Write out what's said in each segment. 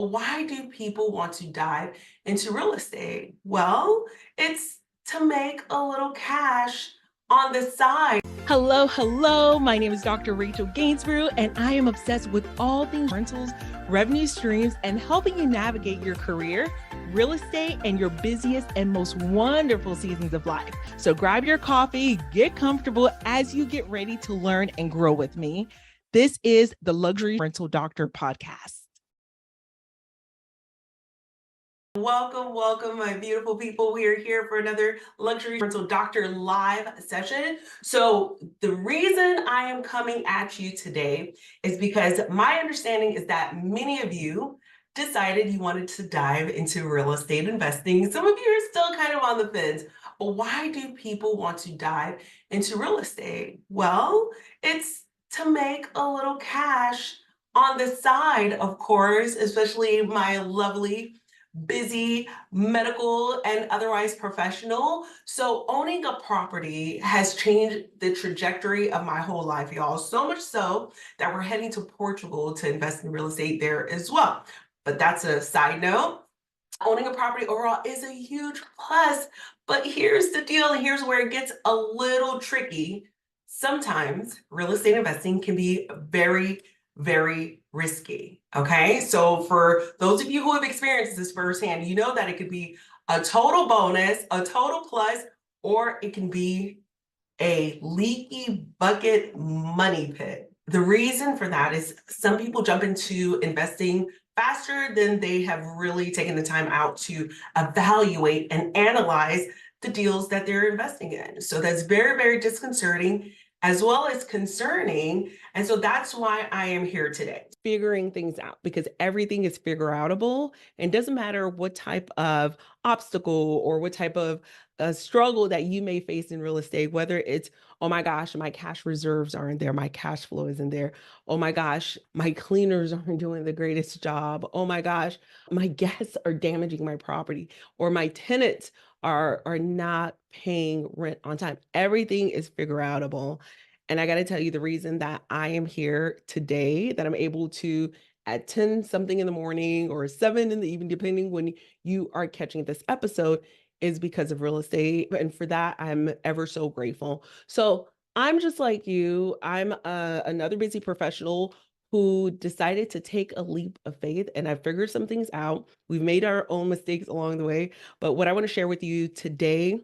Why do people want to dive into real estate? Well, it's to make a little cash on the side. Hello, hello. My name is Dr. Rachel Gainsborough, and I am obsessed with all things rentals, revenue streams, and helping you navigate your career, real estate, and your busiest and most wonderful seasons of life. So grab your coffee, get comfortable as you get ready to learn and grow with me. This is the Luxury Rental Doctor Podcast. Welcome, my beautiful people. We are here for another Luxury Rental Doctor live session. So, the reason I am coming at you today is because my understanding is that many of you decided you wanted to dive into real estate investing. Some of you are still kind of on the fence. But why do people want to dive into real estate? Well, it's to make a little cash on the side, of course, especially my lovely busy medical and otherwise professional. So owning a property has changed the trajectory of my whole life, y'all. So much so that we're heading to Portugal to invest in real estate there as well. But that's a side note. Owning a property overall is a huge plus. But here's the deal, and here's where it gets a little tricky. Sometimes real estate investing can be very risky. Okay. So for those of you who have experienced this firsthand, you know that it could be a total bonus, a total plus, or it can be a leaky bucket money pit. The reason for that is some people jump into investing faster than they have really taken the time out to evaluate and analyze the deals that they're investing in. So that's very disconcerting as well as concerning. And so that's why I am here today. Figuring things out, because everything is figure outable, and doesn't matter what type of obstacle or what type of struggle that you may face in real estate, whether it's, oh my gosh, my cash reserves aren't there, my cash flow isn't there, oh my gosh, my cleaners aren't doing the greatest job, oh my gosh, my guests are damaging my property, or my tenants are not paying rent on time. Everything is figure outable. And I got to tell you, the reason that I am here today, that I'm able to at 10 something in the morning or 7 in the evening, depending when you are catching this episode, is because of real estate. And for that, I'm ever so grateful. So I'm just like you. I'm another busy professional who decided to take a leap of faith, and I figured some things out. We've made our own mistakes along the way. But what I want to share with you today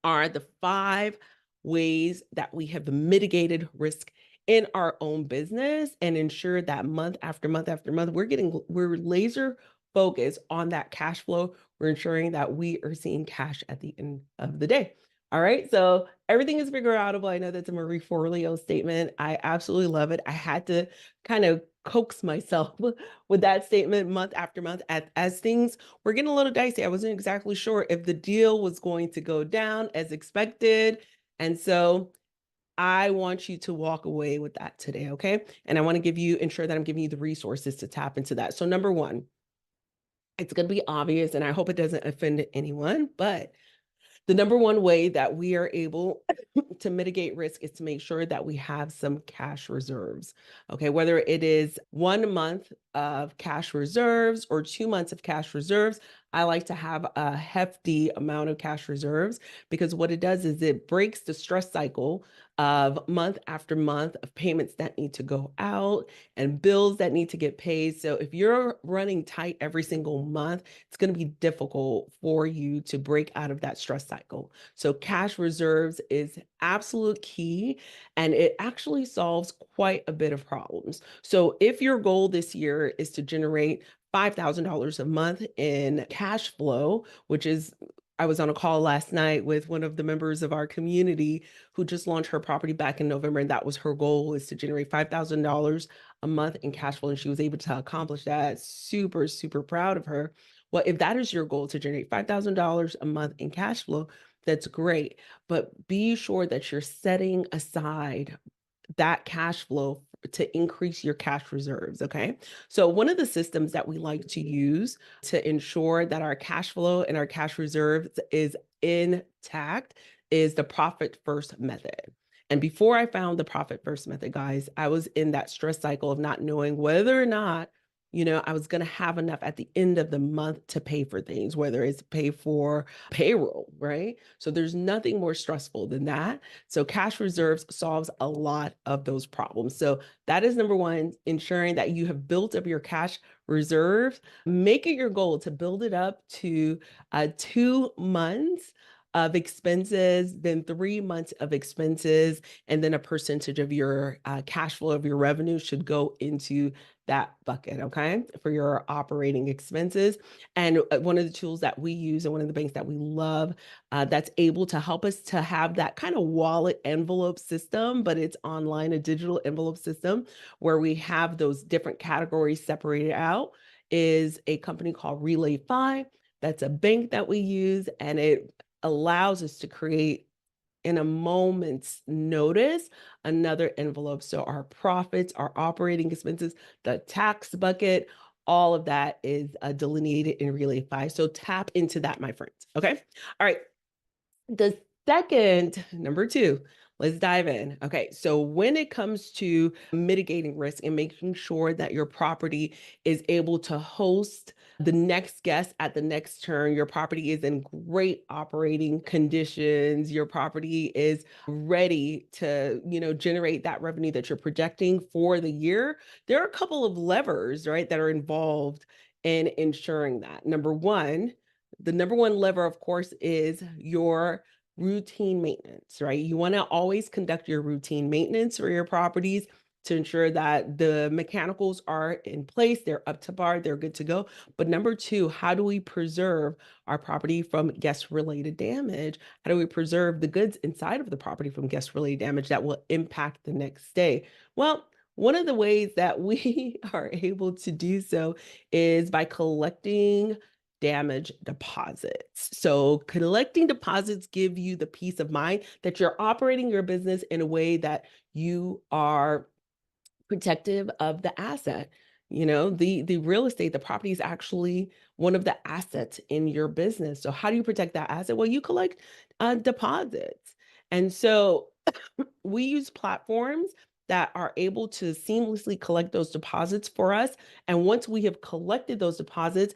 are the 5 ways that we have mitigated risk in our own business and ensure that month after month after month, we're laser focused on that cash flow. We're ensuring that we are seeing cash at the end of the day. All right. So everything is figure outable. I know that's a Marie Forleo statement. I absolutely love it. I had to kind of coax myself with that statement month after month as things were getting a little dicey. I wasn't exactly sure if the deal was going to go down as expected. And so I want you to walk away with that today, okay? And I want to ensure that I'm giving you the resources to tap into that. So number one, it's going to be obvious, and I hope it doesn't offend anyone, but the number one way that we are able to mitigate risk is to make sure that we have some cash reserves. Okay, whether it is 1 month of cash reserves or 2 months of cash reserves, I like to have a hefty amount of cash reserves, because what it does is it breaks the stress cycle of month after month of payments that need to go out and bills that need to get paid. So if you're running tight every single month, it's going to be difficult for you to break out of that stress cycle. So cash reserves is absolute key, and it actually solves quite a bit of problems. So if your goal this year is to generate $5,000 a month in cash flow, which is, I was on a call last night with one of the members of our community who just launched her property back in November, and that was her goal, is to generate $5,000 a month in cash flow, and she was able to accomplish that. Super proud of her. Well, if that is your goal, to generate $5,000 a month in cash flow, that's great. But be sure that you're setting aside that cash flow to increase your cash reserves. Okay. So one of the systems that we like to use to ensure that our cash flow and our cash reserves is intact is the profit first method. And before I found the profit first method, guys, I was in that stress cycle of not knowing whether or not I was going to have enough at the end of the month to pay for things, whether it's pay for payroll, right? So there's nothing more stressful than that. So cash reserves solves a lot of those problems. So that is number one, ensuring that you have built up your cash reserves. Make it your goal to build it up to 2 months of expenses, then 3 months of expenses, and then a percentage of your cash flow of your revenue should go into that bucket, okay, for your operating expenses. And one of the tools that we use and one of the banks that we love that's able to help us to have that kind of wallet envelope system, but it's online, a digital envelope system where we have those different categories separated out is a company called Relay 5. That's a bank that we use, and it allows us to create in a moment's notice another envelope. So our profits, our operating expenses, the tax bucket, all of that is delineated in Relay 5. So tap into that, my friends. Okay. All right. The second, number two, let's dive in. Okay, so when it comes to mitigating risk and making sure that your property is able to host the next guest at the next turn, your property is in great operating conditions, your property is ready to, generate that revenue that you're projecting for the year, there are a couple of levers, right, that are involved in ensuring that. The number one lever, of course, is your routine maintenance, right? You want to always conduct your routine maintenance for your properties to ensure that the mechanicals are in place, they're up to par, they're good to go. But number two, how do we preserve our property from guest related damage? How do we preserve the goods inside of the property from guest related damage that will impact the next stay? Well, one of the ways that we are able to do so is by collecting damage deposits. So collecting deposits give you the peace of mind that you're operating your business in a way that you are protective of the asset. The real estate, the property is actually one of the assets in your business. So how do you protect that asset? Well, you collect deposits. And so we use platforms that are able to seamlessly collect those deposits for us. And once we have collected those deposits,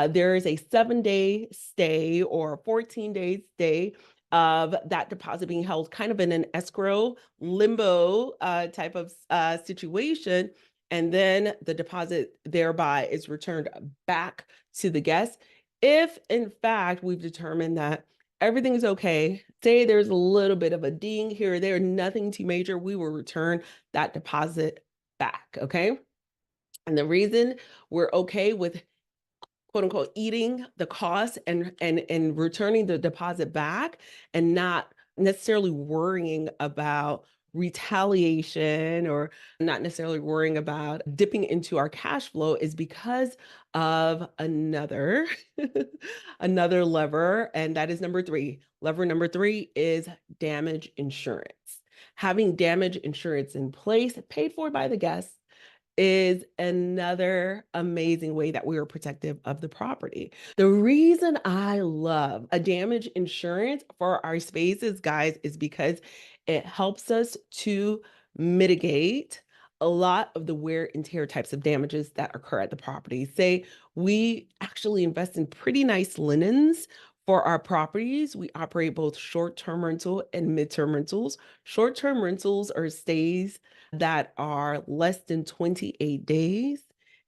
there is a 7-day stay or a 14-day stay of that deposit being held kind of in an escrow limbo type of situation. And then the deposit thereby is returned back to the guest. If in fact we've determined that everything is okay, say there's a little bit of a ding here or there, nothing too major, we will return that deposit back. Okay. And the reason we're okay with quote unquote eating the cost and returning the deposit back and not necessarily worrying about retaliation or not necessarily worrying about dipping into our cash flow is because of another another lever, and that is number three. Lever number three is damage insurance. Having damage insurance in place paid for by the guests is another amazing way that we are protective of the property. The reason I love a damage insurance for our spaces, guys, is because it helps us to mitigate a lot of the wear and tear types of damages that occur at the property. Say we actually invest in pretty nice linens for our properties. We operate both short-term rental and midterm rentals. Short-term rentals are stays that are less than 28 days.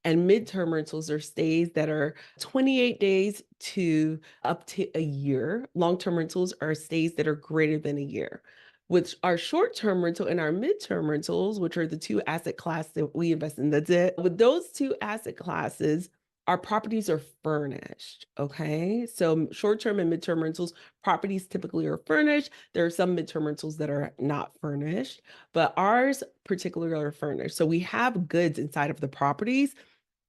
And midterm rentals are stays that are 28 days to up to a year. Long-term rentals are stays that are greater than a year. With our short-term rental and our midterm rentals, which are the two asset classes that we invest in, that's it. With those two asset classes, our properties are furnished. Okay. So short-term and midterm rentals, properties typically are furnished. There are some midterm rentals that are not furnished, but ours particularly are furnished. So we have goods inside of the properties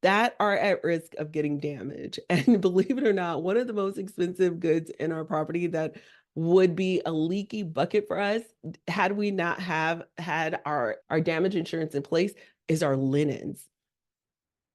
that are at risk of getting damaged. And believe it or not, one of the most expensive goods in our property that would be a leaky bucket for us had we not have had our damage insurance in place is our linens.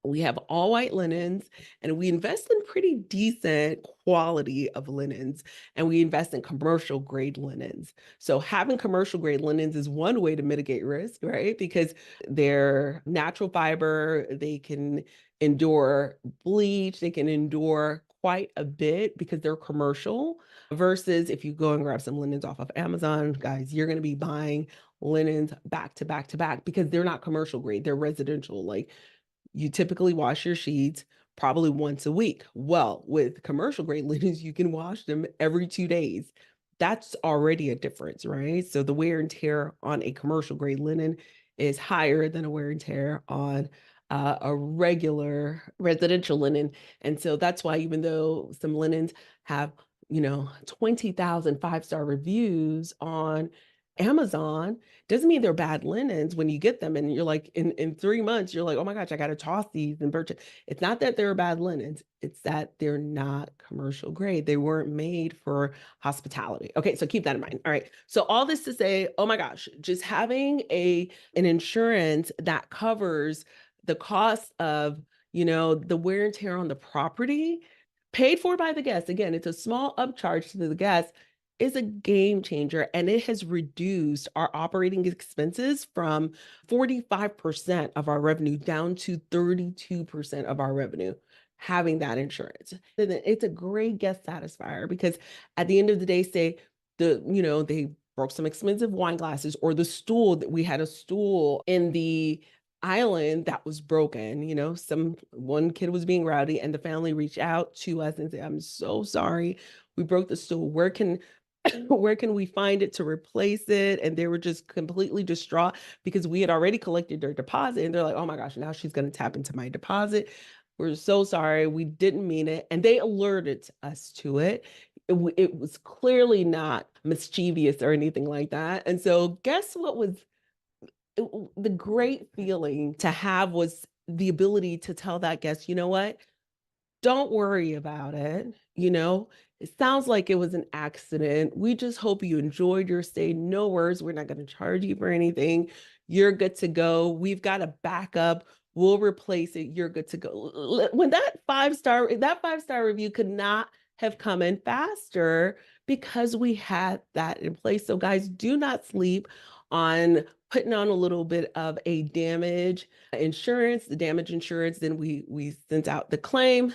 We have all white linens and we invest in pretty decent quality of linens, and we invest in commercial grade linens. So having commercial grade linens is one way to mitigate risk, right? Because they're natural fiber, they can endure bleach, they can endure quite a bit because they're commercial. Versus if you go and grab some linens off of Amazon, guys, you're going to be buying linens back to back to back because they're not commercial grade, they're residential. Like, you typically wash your sheets probably once a week. Well, with commercial grade linens, you can wash them every 2 days. That's already a difference, right? So the wear and tear on a commercial grade linen is higher than a wear and tear on a regular residential linen. And so that's why, even though some linens have, 20,000 five-star reviews on Amazon, doesn't mean they're bad linens when you get them and you're like, in 3 months, you're like, oh my gosh, I got to toss these and purchase. It's not that they're bad linens, it's that they're not commercial grade. They weren't made for hospitality. Okay, so keep that in mind. All right. So all this to say, oh my gosh, just having an insurance that covers the cost of, the wear and tear on the property paid for by the guest. Again, it's a small upcharge to the guest, is a game changer, and it has reduced our operating expenses from 45% of our revenue down to 32% of our revenue having that insurance. And it's a great guest satisfier because at the end of the day, say they broke some expensive wine glasses, or the stool, that we had a stool in the island that was broken. One kid was being rowdy and the family reached out to us and said, I'm so sorry, we broke the stool, where can we find it to replace it? And they were just completely distraught because we had already collected their deposit. And they're like, oh my gosh, now she's going to tap into my deposit. We're so sorry. We didn't mean it. And they alerted us to it. It was clearly not mischievous or anything like that. And so, guess what was the great feeling to have was the ability to tell that guest, you know what? Don't worry about it. It sounds like it was an accident. We just hope you enjoyed your stay. No worries. We're not going to charge you for anything. You're good to go. We've got a backup. We'll replace it. You're good to go. When that five-star review could not have come in faster because we had that in place. So guys, do not sleep on putting on a little bit of a damage insurance, the damage insurance. Then we sent out the claim.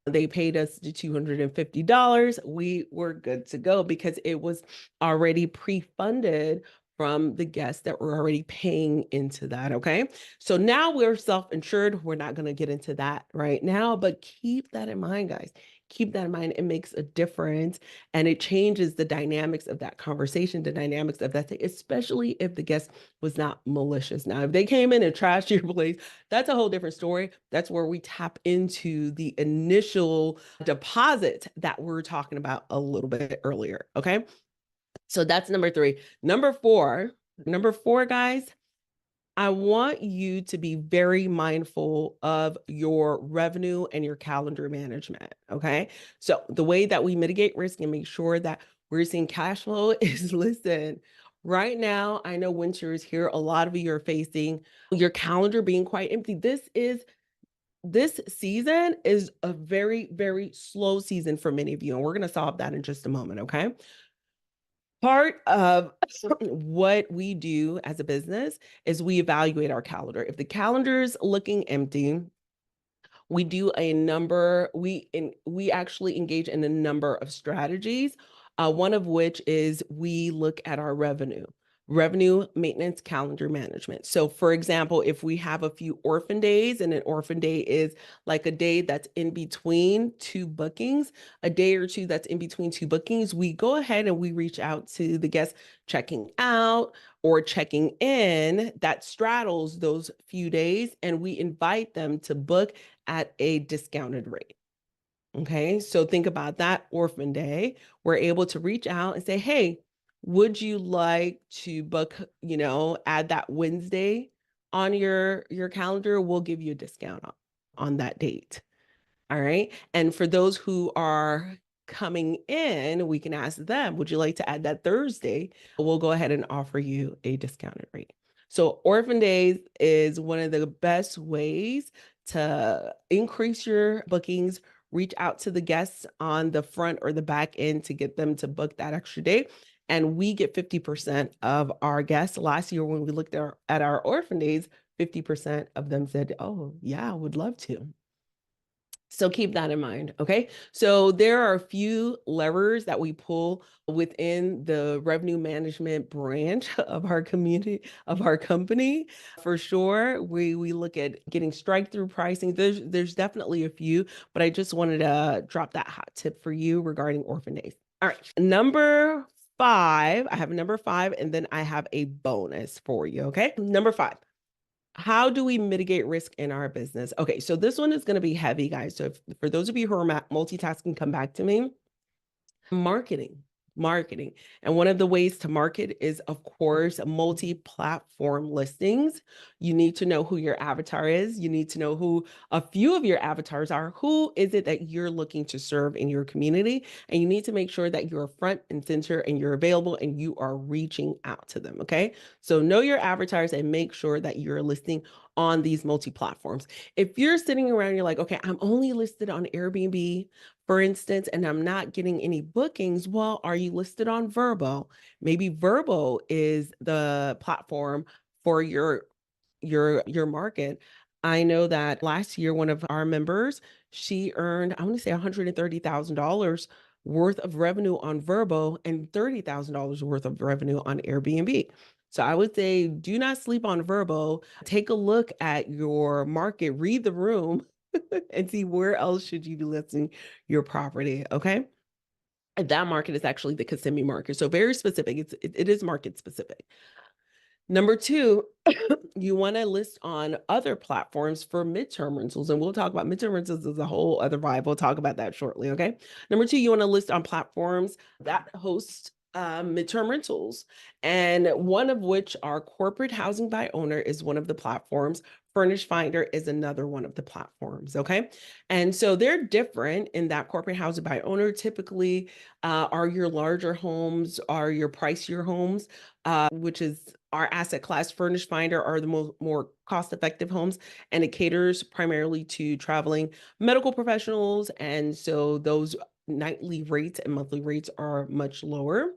They paid us the $250. We were good to go because it was already pre-funded from the guests that were already paying into that. Okay. So now we're self-insured. We're not going to get into that right now, but keep that in mind, guys. Keep that in mind. It makes a difference and it changes the dynamics of that conversation, the dynamics of that thing, especially if the guest was not malicious. Now, if they came in and trashed your place, that's a whole different story. That's where we tap into the initial deposit that we were talking about a little bit earlier. Okay. So that's number 3. Number four, guys, I want you to be very mindful of your revenue and your calendar management. Okay. So the way that we mitigate risk and make sure that we're seeing cash flow is, listen, right now, I know winter is here. A lot of you are facing your calendar being quite empty. This season is a very, very slow season for many of you. And we're going to solve that in just a moment. Okay. Part of what we do as a business is we evaluate our calendar. If the calendar is looking empty, we do a number, we actually engage in a number of strategies, one of which is we look at our revenue maintenance, calendar management. So for example, if we have a few orphan days, and an orphan day is like a day that's in between two bookings, a day or two that's in between two bookings, we go ahead and we reach out to the guests checking out or checking in that straddles those few days, and we invite them to book at a discounted rate. Okay, so think about that orphan day. We're able to reach out and say, hey, would you like to book, add that Wednesday on your calendar? We'll give you a discount on that date. All right. And for those who are coming in, we can ask them, would you like to add that Thursday? We'll go ahead and offer you a discounted rate. So Orphan Days is one of the best ways to increase your bookings, reach out to the guests on the front or the back end to get them to book that extra day. And we get 50% of our guests. Last year, when we looked at our Orphan Days, 50% of them said, oh, yeah, I would love to. So keep that in mind, okay? So there are a few levers that we pull within the revenue management branch of our community, of our company. For sure, we look at getting strike through pricing. There's definitely a few, but I just wanted to drop that hot tip for you regarding orphan days. All right, number 5. I have a number 5, and then I have a bonus for you, okay? Number 5. How do we mitigate risk in our business? Okay, so this one is going to be heavy, guys. So for those of you who are multitasking, come back to me. Marketing. And one of the ways to market is, of course, multi-platform listings. You need to know who your avatar is. You need to know who a few of your avatars are. Who is it that you're looking to serve in your community? And you need to make sure that you're front and center and you're available and you are reaching out to them. Okay. So know your avatars and make sure that you're listing on these multi-platforms. If you're sitting around, you're like, okay, I'm only listed on Airbnb, for instance, and I'm not getting any bookings. Well, are you listed on Verbo? Maybe Verbo is the platform for your market. I know that last year, one of our members, she earned, I want to say $130,000 worth of revenue on Verbo and $30,000 worth of revenue on Airbnb. So I would say do not sleep on Verbo. Take a look at your market, read the room, and see where else should you be listing your property. Okay. And that market is actually the Kissimmee market. So very specific. It is market specific. Number 2, you want to list on other platforms for midterm rentals. And we'll talk about midterm rentals as a whole other vibe. We'll talk about that shortly. Okay. Number 2, you want to list on platforms that host midterm rentals. And one of which are corporate housing by owner is one of the platforms. Furnish Finder is another one of the platforms. Okay. And so they're different in that corporate housing by owner typically are your larger homes, are your pricier homes, which is our asset class. Furnish Finder are the more cost-effective homes, and it caters primarily to traveling medical professionals. And so those nightly rates and monthly rates are much lower.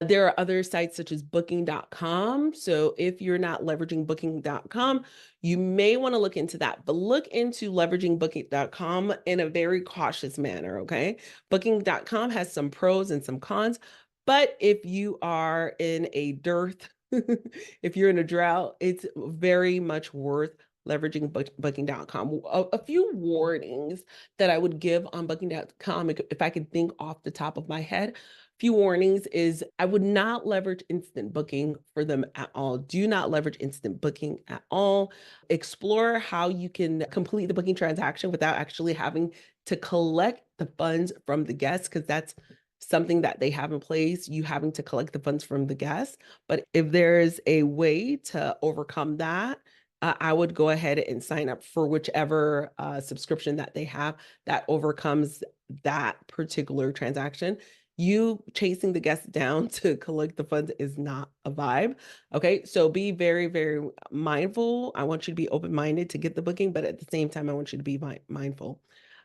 There are other sites such as booking.com. So if you're not leveraging booking.com, you may want to look into that, but look into leveraging booking.com in a very cautious manner. Okay. Booking.com has some pros and some cons, but if you are in a dearth, if you're in a drought, it's very much worth leveraging booking.com. A few warnings that I would give on booking.com, if I could think off the top of my head. Few warnings is I would not leverage instant booking for them at all. Do not leverage instant booking at all. Explore how you can complete the booking transaction without actually having to collect the funds from the guests, because that's something that they have in place, you having to collect the funds from the guests. But if there's a way to overcome that, I would go ahead and sign up for whichever subscription that they have that overcomes that particular transaction. You chasing the guests down to collect the funds is not a vibe. Okay. So be very, very mindful. I want you to be open minded to get the booking, but at the same time, I want you to be mindful.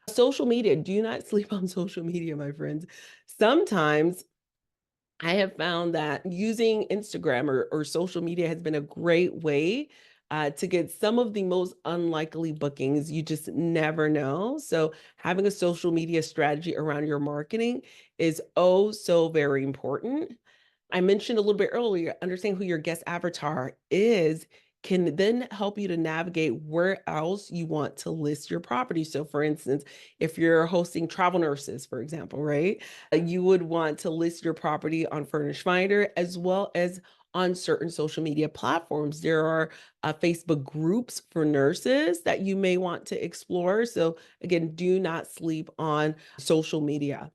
Social media. Do not sleep on social media, my friends. Sometimes I have found that using Instagram or social media has been a great way to get some of the most unlikely bookings. You just never know. So, having a social media strategy around your marketing is oh so very important. I mentioned a little bit earlier, understanding who your guest avatar is can then help you to navigate where else you want to list your property. So, for instance, if you're hosting travel nurses, for example, right, you would want to list your property on Furnish Finder as well as on certain social media platforms. There are Facebook groups for nurses that you may want to explore. So, again, do not sleep on social media.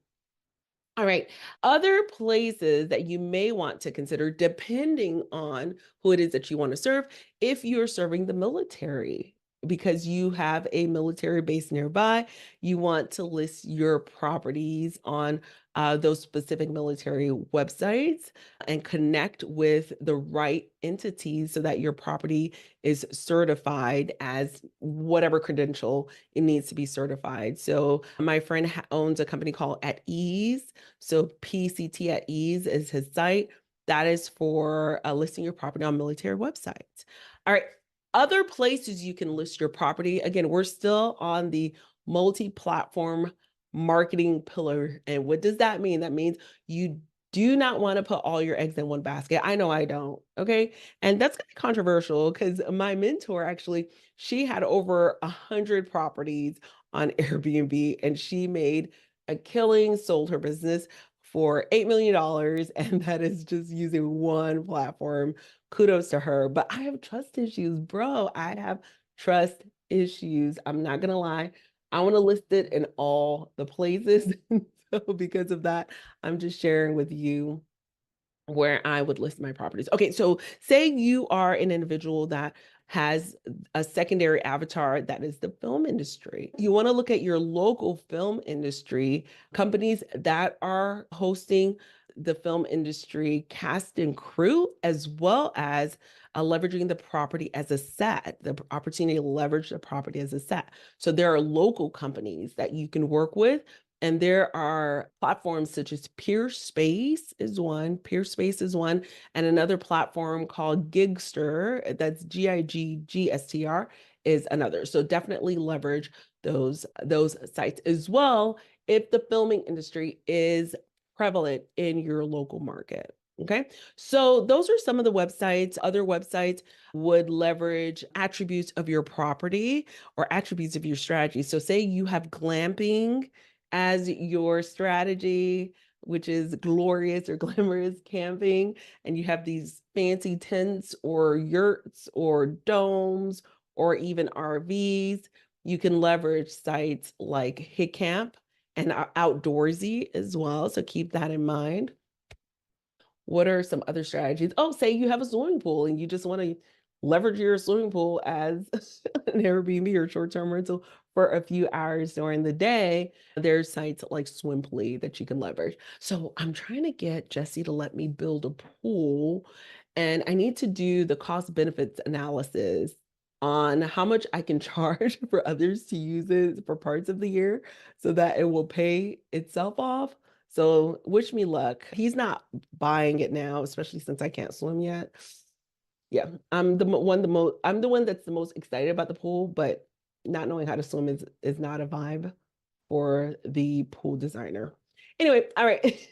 All right. Other places that you may want to consider, depending on who it is that you want to serve, if you're serving the military, because you have a military base nearby, you want to list your properties on those specific military websites and connect with the right entities so that your property is certified as whatever credential it needs to be certified. So, my friend owns a company called At Ease. So PCT at Ease is his site. That is for listing your property on military websites. All right. Other places you can list your property. Again, we're still on the multi-platform marketing pillar. And what does that mean? That means you do not want to put all your eggs in one basket. I know I don't. Okay. And that's gonna be controversial because my mentor actually, she had over 100 properties on Airbnb and she made a killing, sold her business for $8 million. And that is just using one platform. Kudos to her. But I have trust issues, bro. I have trust issues. I'm not gonna lie. I want to list it in all the places. So because of that, I'm just sharing with you where I would list my properties. Okay, so say you are an individual that has a secondary avatar that is the film industry. You want to look at your local film industry, companies that are hosting the film industry cast and crew, as well as leveraging the property as a set, the opportunity to leverage the property as a set. So there are local companies that you can work with, and there are platforms such as Peerspace is one, Peerspace is one, and another platform called Gigster, that's Giggstr, is another. So definitely leverage those sites as well if the filming industry is prevalent in your local market. Okay. So those are some of the websites. Other websites would leverage attributes of your property or attributes of your strategy. So say you have glamping as your strategy, which is glorious or glamorous camping, and you have these fancy tents or yurts or domes or even RVs, you can leverage sites like HitCamp and Outdoorsy as well. So keep that in mind. What are some other strategies? Oh, say you have a swimming pool and you just want to leverage your swimming pool as an Airbnb or short-term rental for a few hours during the day. There's sites like Swimply that you can leverage. So I'm trying to get Jesse to let me build a pool, and I need to do the cost benefits analysis on how much I can charge for others to use it for parts of the year so that it will pay itself off. So wish me luck. He's not buying it now, especially since I can't swim yet. Yeah, I'm the one that's the most excited about the pool, but not knowing how to swim is not a vibe for the pool designer. Anyway, all right.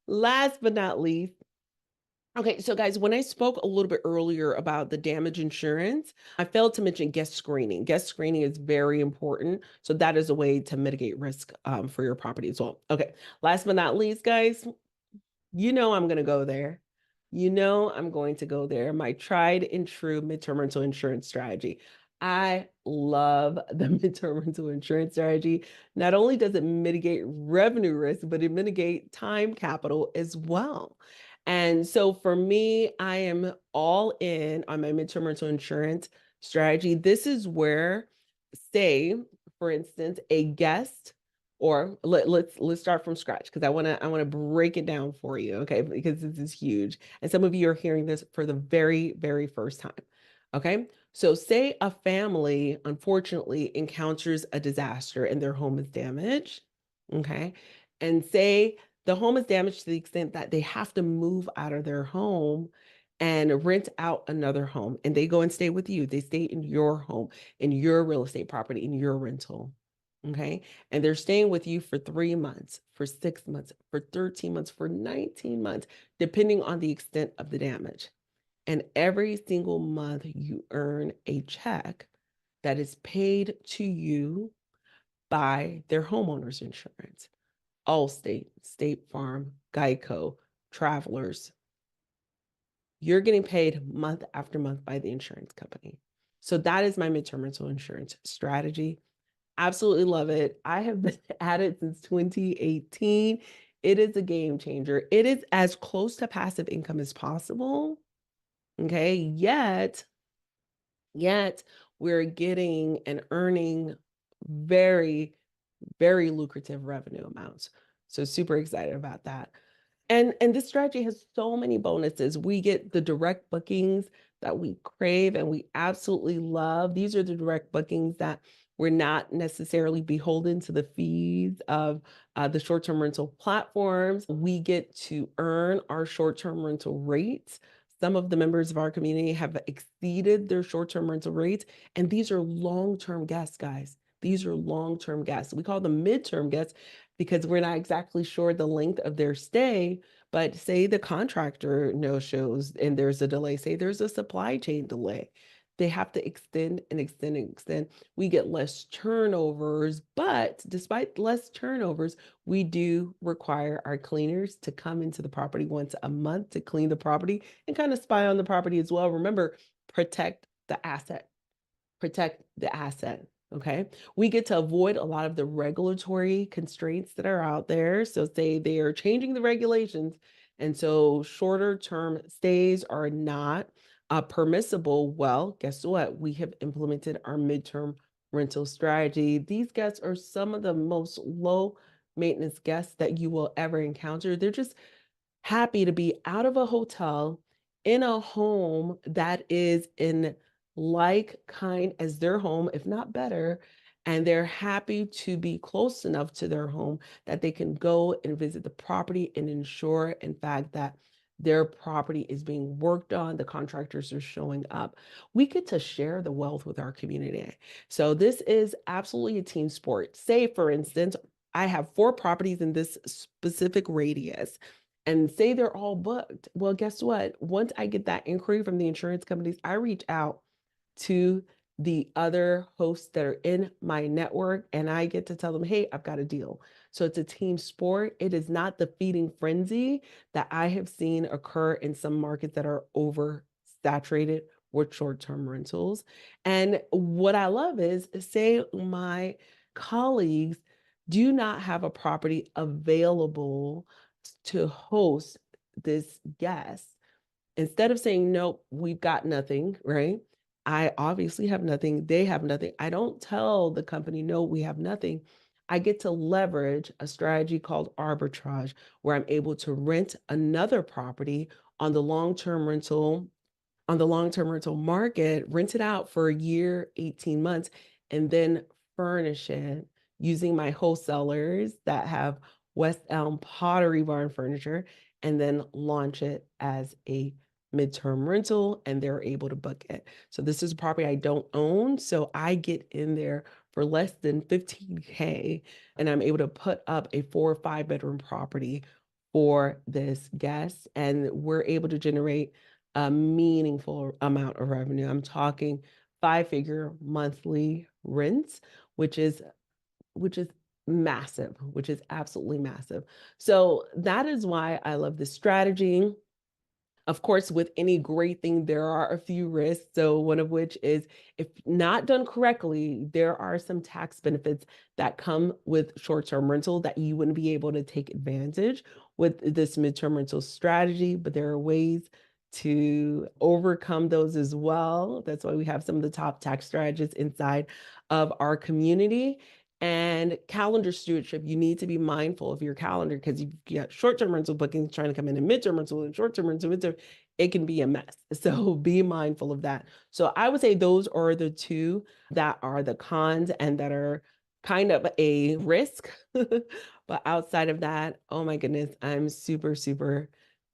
Last but not least, okay, so guys, when I spoke a little bit earlier about the damage insurance, I failed to mention guest screening. Guest screening is very important. So that is a way to mitigate risk for your property as well. Okay, last but not least, guys, you know I'm going to go there. You know I'm going to go there. My tried and true midterm rental insurance strategy. I love the midterm rental insurance strategy. Not only does it mitigate revenue risk, but it mitigates time capital as well. And so for me, I am all in on my midterm rental insurance strategy. This is where, say, for instance, a guest, or let's start from scratch because I want to break it down for you, okay? Because this is huge. And some of you are hearing this for the very, very first time. Okay. So say a family unfortunately encounters a disaster and their home is damaged. Okay. And say the home is damaged to the extent that they have to move out of their home and rent out another home, and they go and stay with you. They stay in your home, in your real estate property, in your rental. Okay. And they're staying with you for 3 months, for 6 months, for 13 months, for 19 months, depending on the extent of the damage. And every single month you earn a check that is paid to you by their homeowner's insurance. Allstate, State Farm, Geico, Travelers. You're getting paid month after month by the insurance company. So that is my midterm rental insurance strategy. Absolutely love it. I have been at it since 2018. It is a game changer. It is as close to passive income as possible. Okay. Yet we're getting and earning very, very lucrative revenue amounts. So super excited about that. And this strategy has so many bonuses. We get the direct bookings that we crave and we absolutely love. These are the direct bookings that we're not necessarily beholden to the fees of the short-term rental platforms. We get to earn our short-term rental rates. Some of the members of our community have exceeded their short-term rental rates, and these are long-term guests, guys. These are long-term guests. We call them midterm guests because we're not exactly sure the length of their stay, but say the contractor no shows and there's a delay, say there's a supply chain delay. They have to extend and extend and extend. We get less turnovers, but despite less turnovers, we do require our cleaners to come into the property once a month to clean the property and kind of spy on the property as well. Remember, protect the asset. Protect the asset. Okay. We get to avoid a lot of the regulatory constraints that are out there. So, say they are changing the regulations. And so, shorter term stays are not permissible. Well, guess what? We have implemented our midterm rental strategy. These guests are some of the most low maintenance guests that you will ever encounter. They're just happy to be out of a hotel in a home that is in like kind as their home, if not better. And they're happy to be close enough to their home that they can go and visit the property and ensure, in fact, that their property is being worked on. The contractors are showing up. We get to share the wealth with our community. So, this is absolutely a team sport. Say, for instance, I have 4 properties in this specific radius and say they're all booked. Well, guess what? Once I get that inquiry from the insurance companies, I reach out to the other hosts that are in my network and I get to tell them, hey, I've got a deal. So it's a team sport. It is not the feeding frenzy that I have seen occur in some markets that are oversaturated with short-term rentals. And what I love is, say my colleagues do not have a property available to host this guest, instead of saying, nope, we've got nothing, right? I obviously have nothing. They have nothing. I don't tell the company, no, we have nothing. I get to leverage a strategy called arbitrage, where I'm able to rent another property on the long-term rental market, rent it out for a year, 18 months, and then furnish it using my wholesalers that have West Elm Pottery Barn furniture, and then launch it as a midterm rental, and they're able to book it. So this is a property I don't own, so I get in there for less than 15K, and I'm able to put up a 4 or 5 bedroom property for this guest, and we're able to generate a meaningful amount of revenue. I'm talking 5-figure monthly rents, which is massive, which is absolutely massive. So that is why I love this strategy. Of course, with any great thing, there are a few risks. So, one of which is, if not done correctly, there are some tax benefits that come with short term rental that you wouldn't be able to take advantage with this midterm rental strategy. But there are ways to overcome those as well. That's why we have some of the top tax strategists inside of our community. And calendar stewardship, you need to be mindful of your calendar, because you've got short-term rental bookings trying to come in and midterm rental and short-term rental, midterm, it can be a mess. So be mindful of that. So I would say those are the 2 that are the cons and that are kind of a risk. But outside of that, oh my goodness, I'm super, super,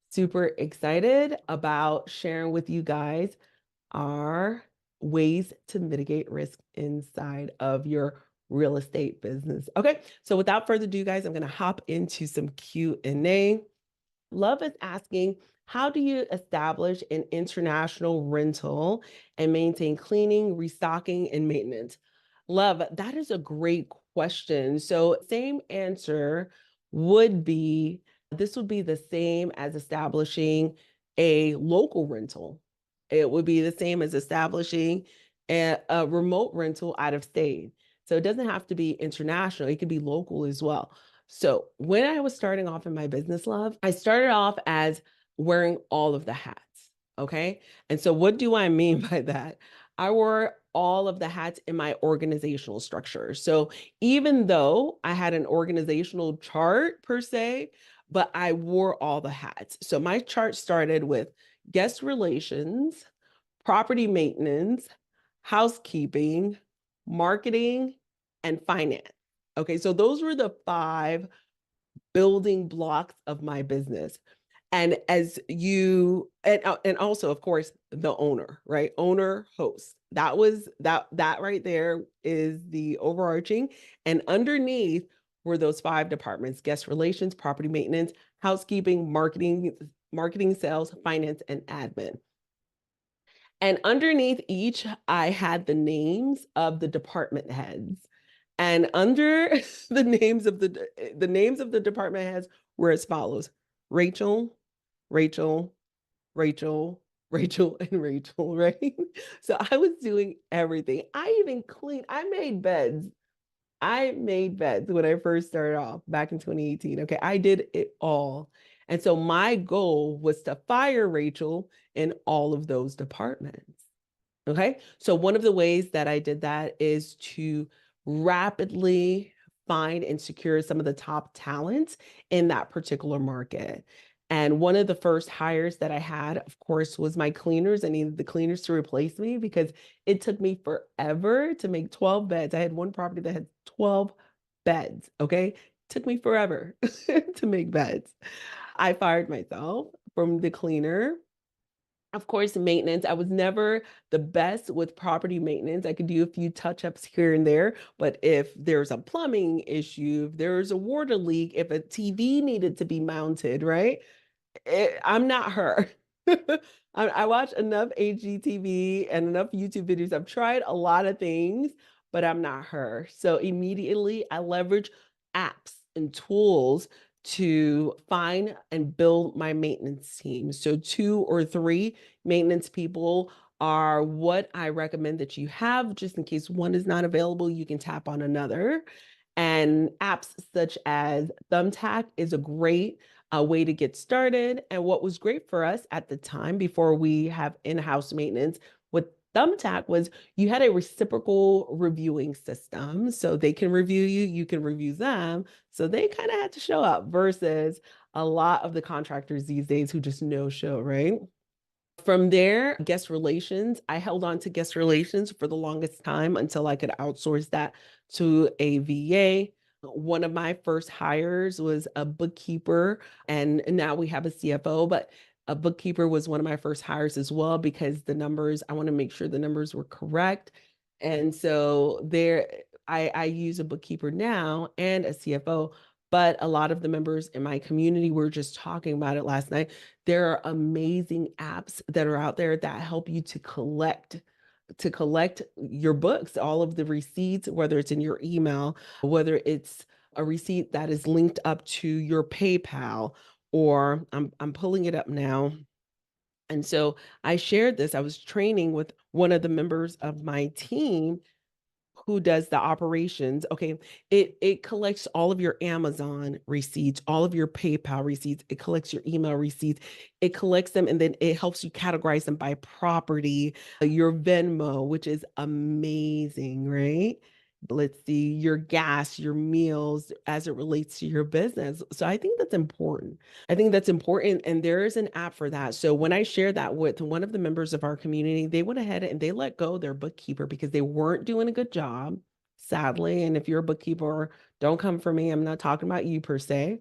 super excited about sharing with you guys our ways to mitigate risk inside of your real estate business. Okay, so without further ado, guys, I'm going to hop into some Q&A. Love is asking, how do you establish an international rental and maintain cleaning, restocking, and maintenance? Love, that is a great question. So, same answer would be, this would be the same as establishing a local rental. It would be the same as establishing a remote rental out of state. So it doesn't have to be international, it could be local as well. So when I was starting off in my business, love, I started off as wearing all of the hats. Okay. And so what do I mean by that? I wore all of the hats in my organizational structure. So even though I had an organizational chart per se, but I wore all the hats. So my chart started with guest relations, property maintenance, housekeeping, marketing, and finance. Okay, so those were the 5 building blocks of my business. And as you and also of course the owner, right? Owner, host. That right there is the overarching. And underneath were those five departments: guest relations, property maintenance, housekeeping, marketing, sales, finance, and admin. And underneath each, I had the names of the department heads. And under the names of the department heads were as follows: Rachel, Rachel, Rachel, Rachel, and Rachel, right? So I was doing everything. I even cleaned, I made beds. I made beds when I first started off back in 2018. Okay, I did it all. And so my goal was to fire Rachel in all of those departments. Okay. So one of the ways that I did that is to rapidly find and secure some of the top talent in that particular market. And one of the first hires that I had, of course, was my cleaners. I needed the cleaners to replace me because it took me forever to make 12 beds. I had one property that had 12 beds. Okay. It took me forever to make beds. I fired myself from the cleaner. Of course, maintenance. I was never the best with property maintenance. I could do a few touch ups here and there, but if there's a plumbing issue, if there's a water leak, if a TV needed to be mounted, right? I'm not her. I watch enough HGTV and enough YouTube videos. I've tried a lot of things, but I'm not her. So immediately I leverage apps and tools to find and build my maintenance team. So two or three maintenance people are what I recommend that you have, just in case one is not available, you can tap on another. And apps such as Thumbtack is a great way to get started. And what was great for us at the time before we have in-house maintenance with Thumbtack was you had a reciprocal reviewing system. So they can review you, you can review them. So they kind of had to show up versus a lot of the contractors these days who just no show, right? From there, guest relations, I held on to guest relations for the longest time until I could outsource that to a VA. One of my first hires was a bookkeeper, and now we have a CFO, but a bookkeeper was one of my first hires as well because the numbers, I want to make sure the numbers were correct. And so I use a bookkeeper now and a CFO, but a lot of the members in my community were just talking about it last night. There are amazing apps that are out there that help you to collect your books, all of the receipts, whether it's in your email, whether it's a receipt that is linked up to your PayPal, or I'm pulling it up now. And so I shared this. I was training with one of the members of my team who does the operations. Okay, it collects all of your Amazon receipts, all of your PayPal receipts, it collects your email receipts, it collects them, and then it helps you categorize them by property, your Venmo, which is amazing, right? Let's see, your gas, your meals as it relates to your business. So I think that's important. I think that's important. And there is an app for that. So when I shared that with one of the members of our community, they went ahead and they let go their bookkeeper because they weren't doing a good job, sadly. And if you're a bookkeeper, don't come for me. I'm not talking about you per se,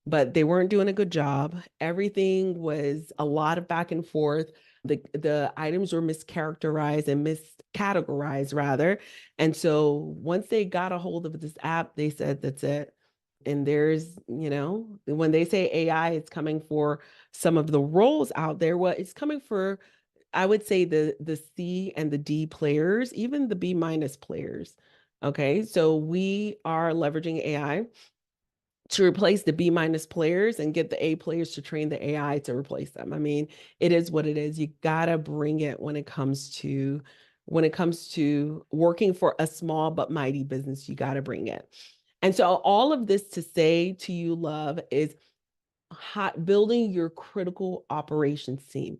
but they weren't doing a good job. Everything was a lot of back and forth. The items were mischaracterized and miscategorized rather. And so once they got a hold of this app, they said, that's it. And there's, when they say AI, it's coming for some of the roles out there. Well, it's coming for, I would say the C and the D players, even the B minus players. Okay. So we are leveraging AI to replace the B minus players and get the A players to train the AI to replace them. I mean, it is what it is. You gotta bring it when it comes to working for a small but mighty business. You gotta bring it. And so all of this to say to you, love, is building your critical operations team.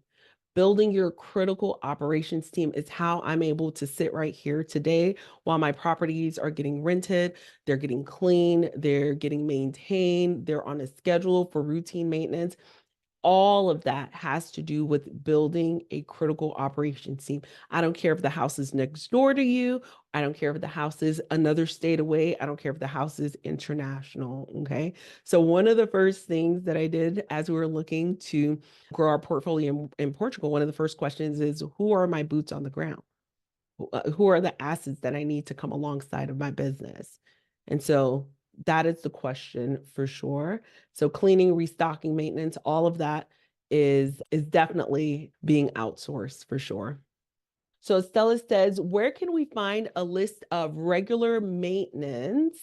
Building your critical operations team is how I'm able to sit right here today while my properties are getting rented, they're getting cleaned, they're getting maintained, they're on a schedule for routine maintenance. All of that has to do with building a critical operations team. I don't care if the house is next door to you. I don't care if the house is another state away. I don't care if the house is international. Okay. So, one of the first things that I did as we were looking to grow our portfolio in Portugal, one of the first questions is, who are my boots on the ground? Who are the assets that I need to come alongside of my business? And so that is the question for sure. So cleaning, restocking, maintenance, all of that is definitely being outsourced for sure. So Stella says, where can we find a list of regular maintenance?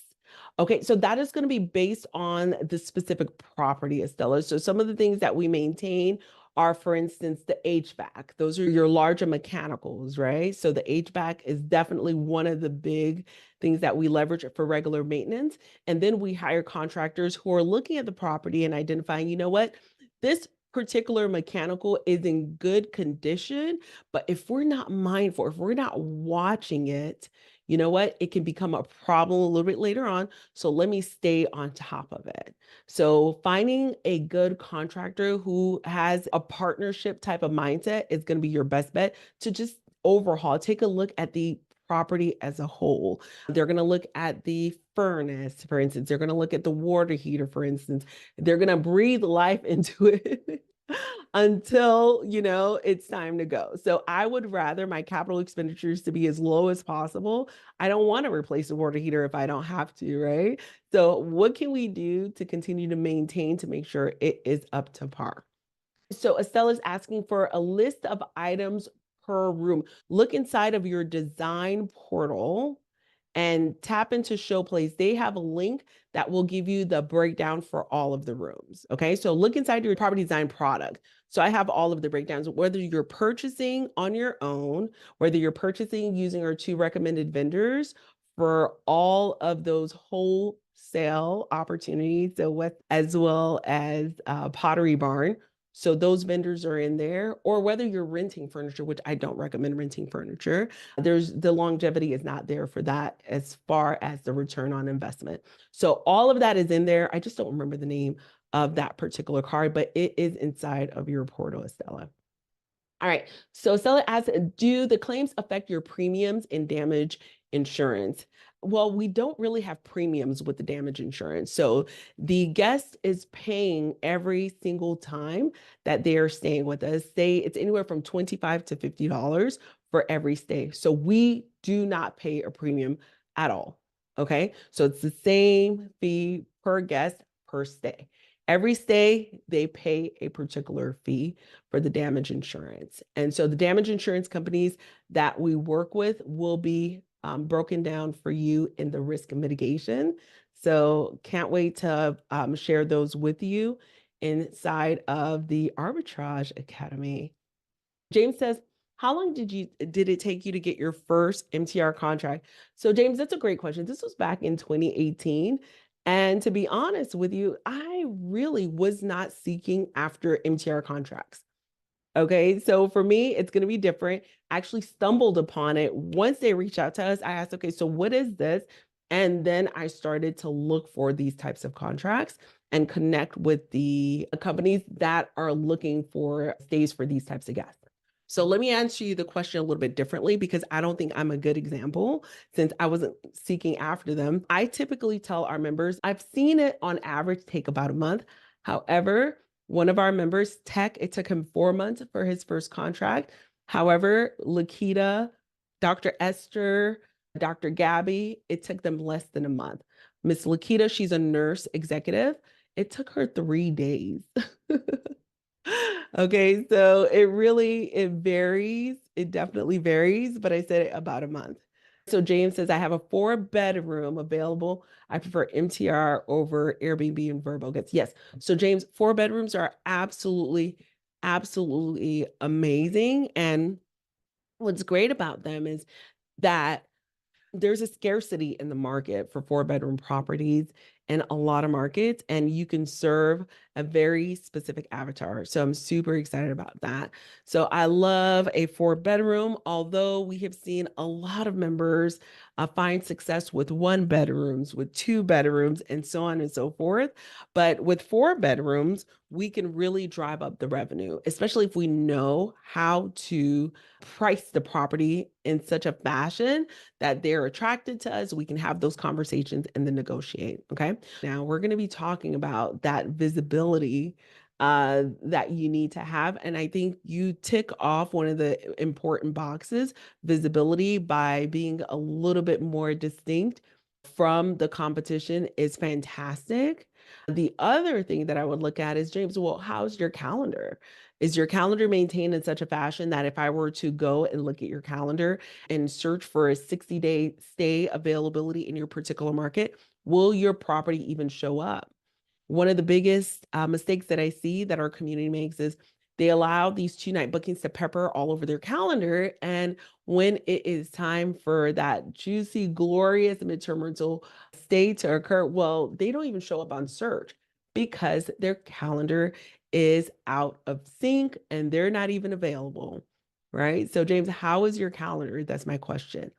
Okay, so that is going to be based on the specific property, Estella. So some of the things that we maintain are, for instance, the HVAC. Those are your larger mechanicals, right? So the HVAC is definitely one of the big things that we leverage for regular maintenance. And then we hire contractors who are looking at the property and identifying, you know what, this particular mechanical is in good condition, but if we're not mindful, if we're not watching it, you know what? It can become a problem a little bit later on. So let me stay on top of it. So finding a good contractor who has a partnership type of mindset is going to be your best bet to just overhaul, take a look at the property as a whole. They're going to look at the furnace, for instance. They're going to look at the water heater, for instance. They're going to breathe life into it. Until, it's time to go. So I would rather my capital expenditures to be as low as possible. I don't want to replace a water heater if I don't have to, right? So what can we do to continue to maintain to make sure it is up to par? So Estella's asking for a list of items per room. Look inside of your design portal and tap into Showplace. They have a link that will give you the breakdown for all of the rooms. Okay, so look inside your property design product. So I have all of the breakdowns, whether you're purchasing on your own, whether you're purchasing using our 2 recommended vendors for all of those wholesale opportunities, so as well as Pottery Barn. So those vendors are in there, or whether you're renting furniture, which I don't recommend renting furniture. The longevity is not there for that as far as the return on investment. So all of that is in there. I just don't remember the name of that particular card, but it is inside of your portal, Estella. All right. So Stella asks, do the claims affect your premiums and damage insurance? Well, we don't really have premiums with the damage insurance. So the guest is paying every single time that they are staying with us. Say it's anywhere from $25 to $50 for every stay. So we do not pay a premium at all. Okay. So it's the same fee per guest per stay. Every stay, they pay a particular fee for the damage insurance. And so the damage insurance companies that we work with will be broken down for you in the risk mitigation. So can't wait to share those with you inside of the Arbitrage Academy. James says, how long did it take you to get your first MTR contract? So James, that's a great question. This was back in 2018. And to be honest with you, I really was not seeking after MTR contracts. Okay, so for me, it's going to be different. I actually stumbled upon it. Once they reached out to us, I asked, okay, so what is this? And then I started to look for these types of contracts and connect with the companies that are looking for stays for these types of guests. So let me answer you the question a little bit differently because I don't think I'm a good example since I wasn't seeking after them. I typically tell our members, I've seen it on average take about a month. However, one of our members, Tech, it took him 4 months for his first contract. However, Lakita, Dr. Esther, Dr. Gabby, it took them less than a month. Miss Lakita, she's a nurse executive. It took her 3 days. Okay, so it varies. It definitely varies, but I said about a month. So James says, I have a 4-bedroom available. I prefer MTR over Airbnb and Vrbo gets. Yes. So James, 4 bedrooms are absolutely, absolutely amazing. And what's great about them is that there's a scarcity in the market for 4-bedroom properties. in a lot of markets, and you can serve a very specific avatar. So I'm super excited about that. So I love a 4 bedroom, although we have seen a lot of members find success with 1 bedrooms, with 2 bedrooms, and so on and so forth. But with 4 bedrooms, we can really drive up the revenue, especially if we know how to price the property in such a fashion that they're attracted to us. We can have those conversations and then negotiate. Okay. Now we're going to be talking about that visibility that you need to have. And I think you tick off one of the important boxes, visibility, by being a little bit more distinct from the competition is fantastic. The other thing that I would look at is, James, well, how's your calendar? Is your calendar maintained in such a fashion that if I were to go and look at your calendar and search for a 60-day stay availability in your particular market, will your property even show up? One of the biggest mistakes that I see that our community makes is they allow these 2-night bookings to pepper all over their calendar. And when it is time for that juicy, glorious midterm rental stay to occur, well, they don't even show up on search because their calendar is out of sync and they're not even available. Right. So, James, how is your calendar? That's my question.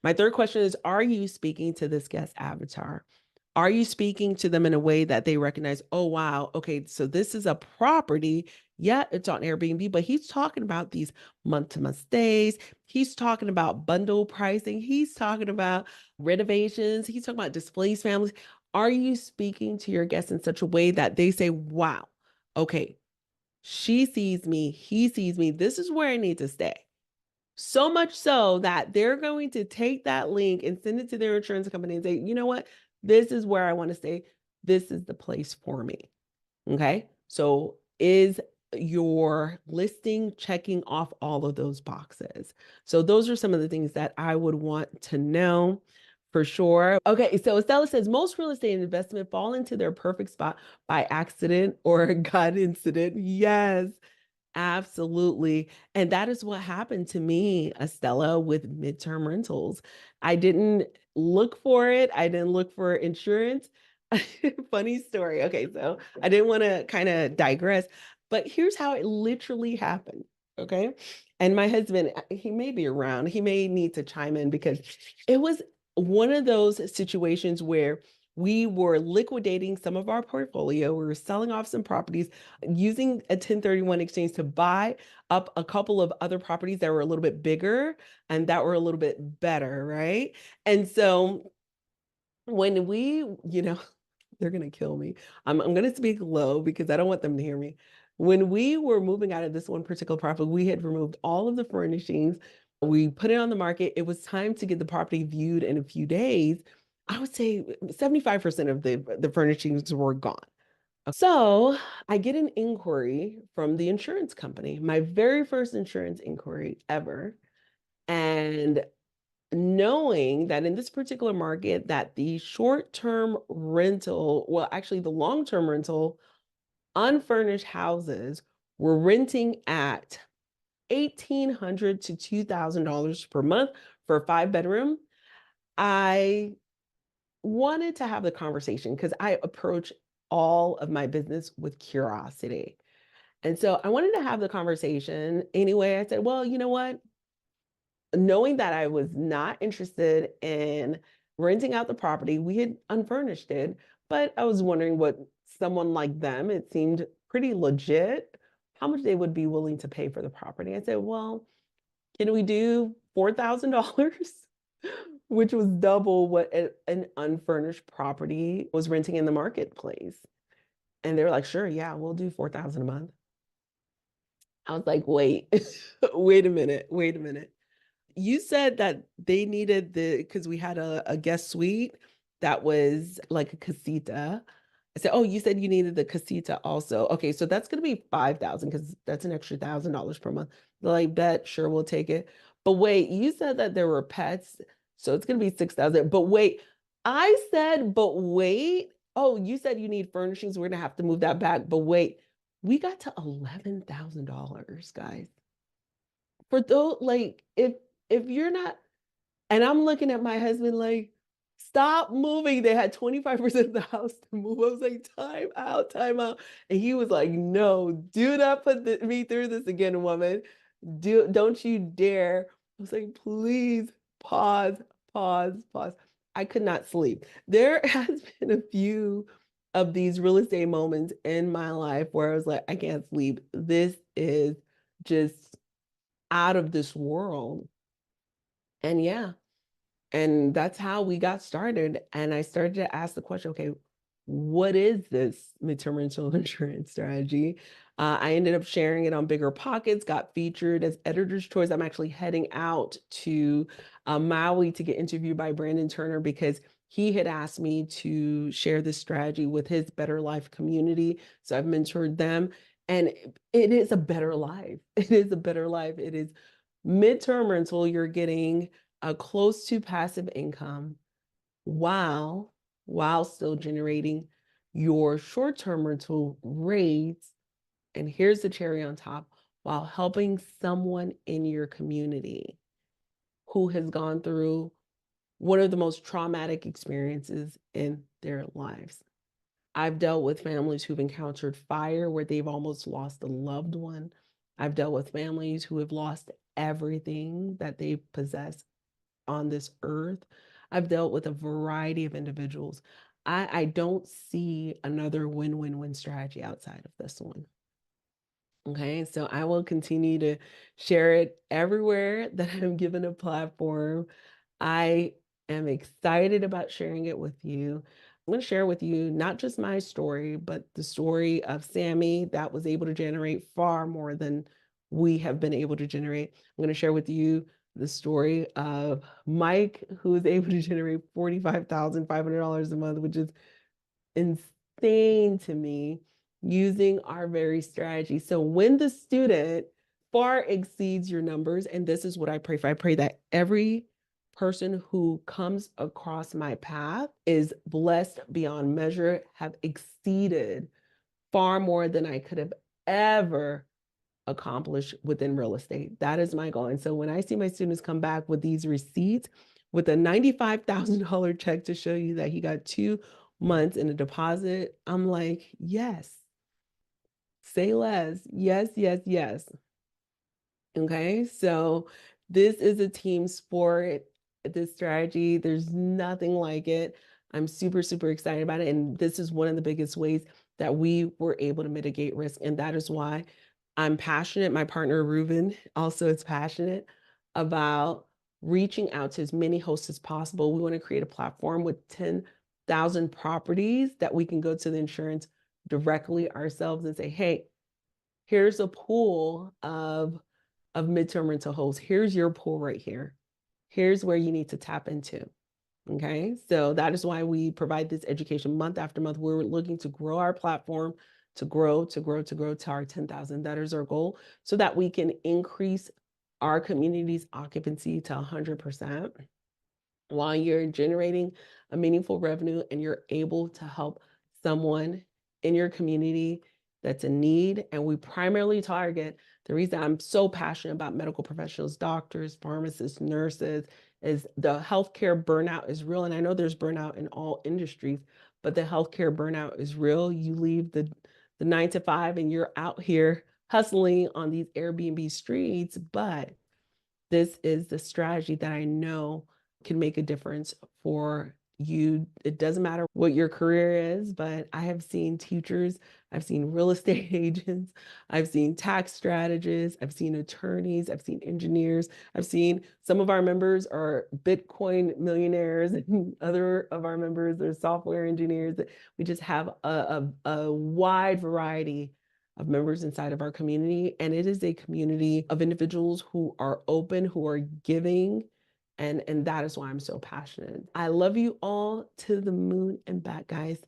My third question is, are you speaking to this guest avatar? Are you speaking to them in a way that they recognize, oh, wow, okay, so this is a property. Yeah, it's on Airbnb, but he's talking about these month-to-month stays. He's talking about bundle pricing. He's talking about renovations. He's talking about displaced families. Are you speaking to your guests in such a way that they say, wow, okay, she sees me, he sees me. This is where I need to stay. So much so that they're going to take that link and send it to their insurance company and say, you know what? This is where I want to stay. This is the place for me. Okay. So is your listing checking off all of those boxes? So those are some of the things that I would want to know for sure. Okay. So Estella says most real estate investment fall into their perfect spot by accident or a God incident. Yes. Absolutely. And that is what happened to me, Estella, with midterm rentals. I didn't look for it. I didn't look for insurance. Funny story. Okay, so I didn't want to kind of digress, but here's how it literally happened. Okay. And my husband, he may be around, he may need to chime in because it was one of those situations where we were liquidating some of our portfolio. We were selling off some properties using a 1031 exchange to buy up a couple of other properties that were a little bit bigger and that were a little bit better, right? And so when we, they're going to kill me. I'm going to speak low because I don't want them to hear me. When we were moving out of this one particular property, we had removed all of the furnishings. We put it on the market. It was time to get the property viewed in a few days. I would say 75% of the furnishings were gone. So I get an inquiry from the insurance company, my very first insurance inquiry ever. And knowing that in this particular market that the short-term rental, well, actually the long-term rental, unfurnished houses were renting at $1,800 to $2,000 per month for a 5 bedroom. I wanted to have the conversation because I approach all of my business with curiosity. And so I wanted to have the conversation anyway. I said, well, you know what? Knowing that I was not interested in renting out the property, we had unfurnished it, but I was wondering what someone like them, it seemed pretty legit, how much they would be willing to pay for the property. I said, well, can we do $4,000? Which was double what an unfurnished property was renting in the marketplace. And they were like, sure, yeah, we'll do 4,000 a month. I was like, wait, wait a minute, wait a minute. You said that they needed because we had a guest suite that was like a casita. I said, oh, you said you needed the casita also. Okay, so that's gonna be 5,000 because that's an extra $1,000 per month. They're like, bet, sure, we'll take it. But wait, you said that there were pets, so it's gonna be 6,000. But wait, I said, but wait. Oh, you said you need furnishings. We're gonna have to move that back. But wait, we got to $11,000, guys. For those, like, if you're not, and I'm looking at my husband like, Stop moving. They had 25% of the house to move. I was like, time out, time out. And he was like, no, do not put me through this again, woman. Don't you dare. I was like, please pause, pause, pause. I could not sleep. There has been a few of these real estate moments in my life where I was like, I can't sleep. This is just out of this world. And yeah, and that's how we got started. And I started to ask the question, okay, what is this midterm rental insurance strategy? I ended up sharing it on Bigger Pockets, got featured as editor's choice. I'm actually heading out to Maui to get interviewed by Brandon Turner because he had asked me to share this strategy with his Better Life community. So I've mentored them, and it is a better life. It is a better life. It is midterm rental. You're getting a close to passive income while still generating your short-term rental rates. And here's the cherry on top, while helping someone in your community who has gone through one of the most traumatic experiences in their lives. I've dealt with families who've encountered fire where they've almost lost a loved one. I've dealt with families who have lost everything that they possess on this earth. I've dealt with a variety of individuals. I don't see another win-win-win strategy outside of this one. Okay, so I will continue to share it everywhere that I'm given a platform. I am excited about sharing it with you. I'm going to share with you not just my story, but the story of Sammy that was able to generate far more than we have been able to generate. I'm going to share with you the story of Mike, who is able to generate $45,500 a month, which is insane to me, using our very strategy. So when the student far exceeds your numbers, and this is what I pray for, I pray that every person who comes across my path is blessed beyond measure, have exceeded far more than I could have ever accomplished within real estate. That is my goal. And so when I see my students come back with these receipts with a $95,000 check to show you that he got 2 months in a deposit, I'm like, yes, say less. Yes, yes, yes. Okay, so this is a team sport. This strategy, there's nothing like it. I'm super, super excited about it. And this is one of the biggest ways that we were able to mitigate risk. And that is why I'm passionate. My partner, Ruben, also is passionate about reaching out to as many hosts as possible. We want to create a platform with 10,000 properties that we can go to the insurance directly ourselves and say, hey, here's a pool of midterm rental hosts. Here's your pool right here. Here's where you need to tap into. Okay, so that is why we provide this education month after month. We're looking to grow our platform, to grow to our 10,000. That is our goal, so that we can increase our community's occupancy to 100% while you're generating a meaningful revenue and you're able to help someone in your community that's in need. And we primarily target, the reason I'm so passionate about medical professionals, doctors, pharmacists, nurses, is the healthcare burnout is real. And I know there's burnout in all industries, but the healthcare burnout is real. You leave the 9 to 5 and you're out here hustling on these Airbnb streets, but this is the strategy that I know can make a difference for you. It doesn't matter what your career is, but I have seen teachers, I've seen real estate agents, I've seen tax strategists, I've seen attorneys, I've seen engineers, I've seen some of our members are Bitcoin millionaires, and other of our members are software engineers. We just have a wide variety of members inside of our community. And it is a community of individuals who are open, who are giving. And that is why I'm so passionate. I love you all to the moon and back, guys.